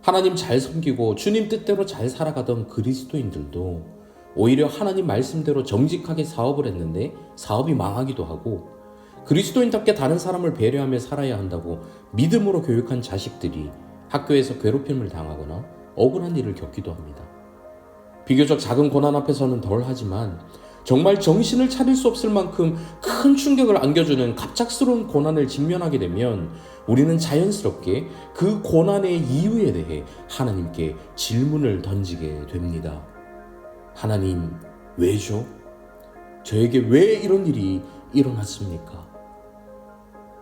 하나님 잘 섬기고 주님 뜻대로 잘 살아가던 그리스도인들도 오히려 하나님 말씀대로 정직하게 사업을 했는데 사업이 망하기도 하고, 그리스도인답게 다른 사람을 배려하며 살아야 한다고 믿음으로 교육한 자식들이 학교에서 괴롭힘을 당하거나 억울한 일을 겪기도 합니다. 비교적 작은 고난 앞에서는 덜하지만 정말 정신을 차릴 수 없을 만큼 큰 충격을 안겨주는 갑작스러운 고난을 직면하게 되면 우리는 자연스럽게 그 고난의 이유에 대해 하나님께 질문을 던지게 됩니다. 하나님, 왜죠? 저에게 왜 이런 일이 일어났습니까?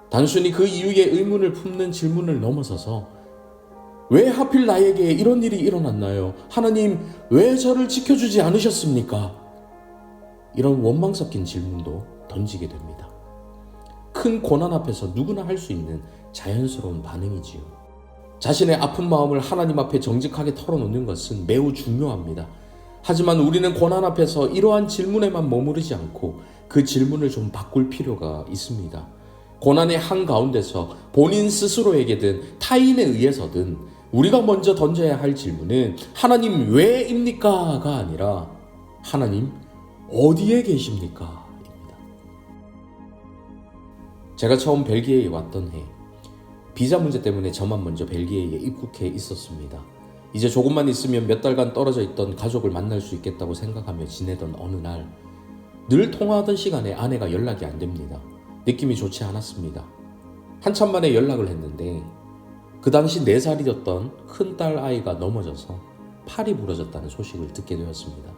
단순히 그 이유에 의문을 품는 질문을 넘어서서 왜 하필 나에게 이런 일이 일어났나요? 하나님, 왜 저를 지켜주지 않으셨습니까? 이런 원망 섞인 질문도 던지게 됩니다. 큰 고난 앞에서 누구나 할 수 있는 자연스러운 반응이지요. 자신의 아픈 마음을 하나님 앞에 정직하게 털어놓는 것은 매우 중요합니다. 하지만 우리는 고난 앞에서 이러한 질문에만 머무르지 않고 그 질문을 좀 바꿀 필요가 있습니다. 고난의 한가운데서 본인 스스로에게든 타인에 의해서든 우리가 먼저 던져야 할 질문은 하나님 왜입니까가 아니라 하나님 어디에 계십니까? 입니다. 제가 처음 벨기에에 왔던 해, 비자 문제 때문에 저만 먼저 벨기에에 입국해 있었습니다. 이제 조금만 있으면 몇 달간 떨어져 있던 가족을 만날 수 있겠다고 생각하며 지내던 어느 날, 늘 통화하던 시간에 아내가 연락이 안 됩니다. 느낌이 좋지 않았습니다. 한참 만에 연락을 했는데 그 당시 4살이었던 큰딸 아이가 넘어져서 팔이 부러졌다는 소식을 듣게 되었습니다.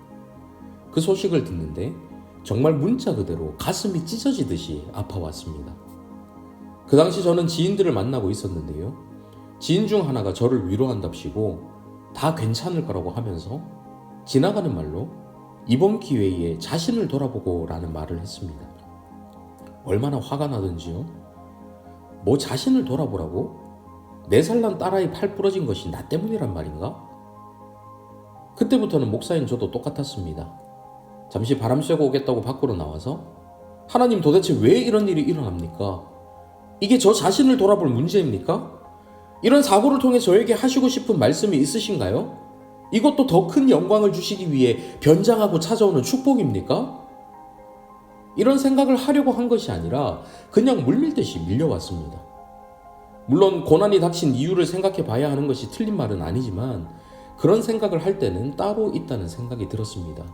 그 소식을 듣는데 정말 문자 그대로 가슴이 찢어지듯이 아파왔습니다. 그 당시 저는 지인들을 만나고 있었는데요. 지인 중 하나가 저를 위로한답시고 다 괜찮을 거라고 하면서 지나가는 말로 이번 기회에 자신을 돌아보고 라는 말을 했습니다. 얼마나 화가 나던지요. 뭐 자신을 돌아보라고? 4살 난 딸아이 팔 부러진 것이 나 때문이란 말인가? 그때부터는 목사인 저도 똑같았습니다. 잠시 바람 쐬고 오겠다고 밖으로 나와서 하나님 도대체 왜 이런 일이 일어납니까? 이게 저 자신을 돌아볼 문제입니까? 이런 사고를 통해 저에게 하시고 싶은 말씀이 있으신가요? 이것도 더 큰 영광을 주시기 위해 변장하고 찾아오는 축복입니까? 이런 생각을 하려고 한 것이 아니라 그냥 물밀듯이 밀려왔습니다. 물론 고난이 닥친 이유를 생각해 봐야 하는 것이 틀린 말은 아니지만 그런 생각을 할 때는 따로 있다는 생각이 들었습니다.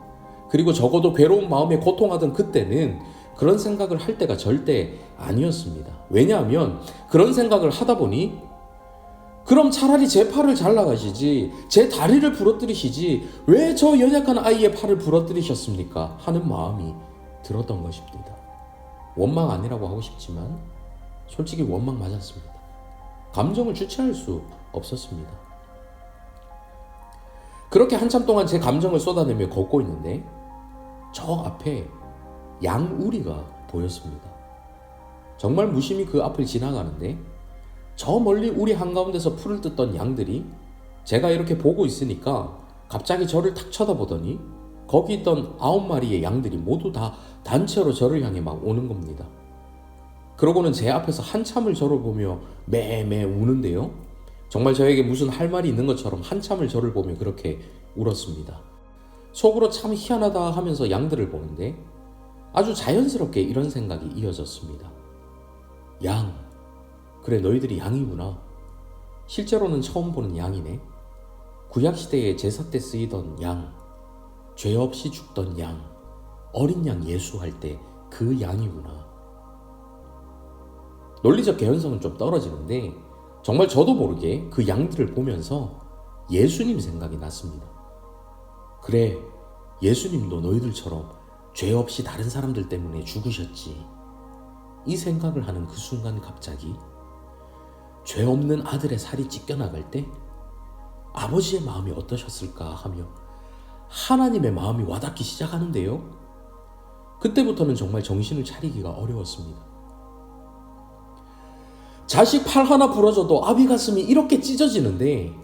그리고 적어도 괴로운 마음에 고통하던 그때는 그런 생각을 할 때가 절대 아니었습니다. 왜냐하면 그런 생각을 하다 보니 그럼 차라리 제 팔을 잘라가시지, 제 다리를 부러뜨리시지 왜 저 연약한 아이의 팔을 부러뜨리셨습니까? 하는 마음이 들었던 것입니다. 원망 아니라고 하고 싶지만 솔직히 원망 맞았습니다. 감정을 주체할 수 없었습니다. 그렇게 한참 동안 제 감정을 쏟아내며 걷고 있는데 저 앞에 양우리가 보였습니다. 정말 무심히 그 앞을 지나가는데 저 멀리 우리 한가운데서 풀을 뜯던 양들이 제가 이렇게 보고 있으니까 갑자기 저를 탁 쳐다보더니 거기 있던 9마리의 양들이 모두 다 단체로 저를 향해 막 오는 겁니다. 그러고는 제 앞에서 한참을 저를 보며 매매 우는데요. 정말 저에게 무슨 할 말이 있는 것처럼 한참을 저를 보며 그렇게 울었습니다. 속으로 참 희한하다 하면서 양들을 보는데 아주 자연스럽게 이런 생각이 이어졌습니다. 양, 그래 너희들이 양이구나. 실제로는 처음 보는 양이네. 구약시대에 제사 때 쓰이던 양, 죄 없이 죽던 양, 어린 양 예수할 때 그 양이구나. 논리적 개연성은 좀 떨어지는데 정말 저도 모르게 그 양들을 보면서 예수님 생각이 났습니다. 그래, 예수님도 너희들처럼 죄 없이 다른 사람들 때문에 죽으셨지. 이 생각을 하는 그 순간 갑자기 죄 없는 아들의 살이 찢겨나갈 때 아버지의 마음이 어떠셨을까 하며 하나님의 마음이 와닿기 시작하는데요. 그때부터는 정말 정신을 차리기가 어려웠습니다. 자식 팔 하나 부러져도 아비 가슴이 이렇게 찢어지는데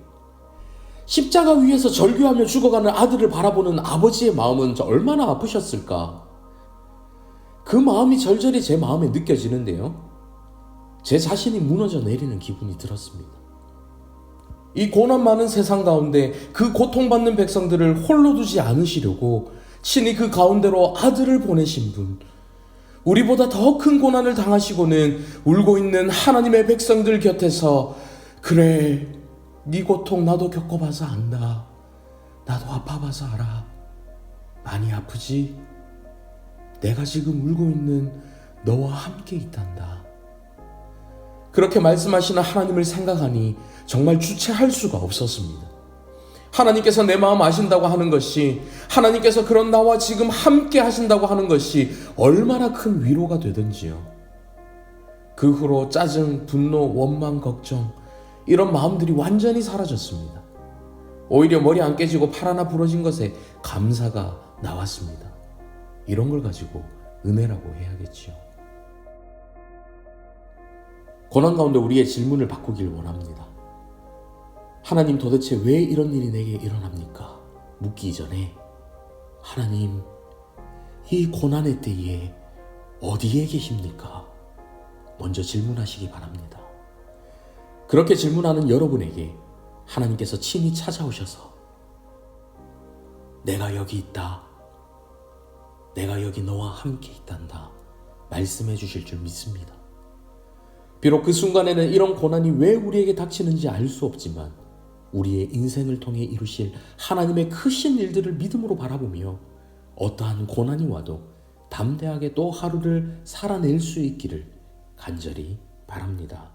십자가 위에서 절규하며 죽어가는 아들을 바라보는 아버지의 마음은 얼마나 아프셨을까. 그 마음이 절절히 제 마음에 느껴지는데요. 제 자신이 무너져 내리는 기분이 들었습니다. 이 고난 많은 세상 가운데 그 고통받는 백성들을 홀로 두지 않으시려고 친히 그 가운데로 아들을 보내신 분, 우리보다 더 큰 고난을 당하시고는 울고 있는 하나님의 백성들 곁에서 그래, 네 고통 나도 겪어봐서 안다. 나도 아파봐서 알아. 많이 아프지? 내가 지금 울고 있는 너와 함께 있단다. 그렇게 말씀하시는 하나님을 생각하니 정말 주체할 수가 없었습니다. 하나님께서 내 마음 아신다고 하는 것이, 하나님께서 그런 나와 지금 함께 하신다고 하는 것이 얼마나 큰 위로가 되든지요. 그 후로 짜증, 분노, 원망, 걱정, 이런 마음들이 완전히 사라졌습니다. 오히려 머리 안 깨지고 팔 하나 부러진 것에 감사가 나왔습니다. 이런 걸 가지고 은혜라고 해야겠지요. 고난 가운데 우리의 질문을 바꾸길 원합니다. 하나님, 도대체 왜 이런 일이 내게 일어납니까? 묻기 이전에 하나님, 이 고난의 때에 어디에 계십니까? 먼저 질문하시기 바랍니다. 그렇게 질문하는 여러분에게 하나님께서 친히 찾아오셔서 내가 여기 있다. 내가 여기 너와 함께 있단다. 말씀해 주실 줄 믿습니다. 비록 그 순간에는 이런 고난이 왜 우리에게 닥치는지 알 수 없지만 우리의 인생을 통해 이루실 하나님의 크신 일들을 믿음으로 바라보며 어떠한 고난이 와도 담대하게 또 하루를 살아낼 수 있기를 간절히 바랍니다.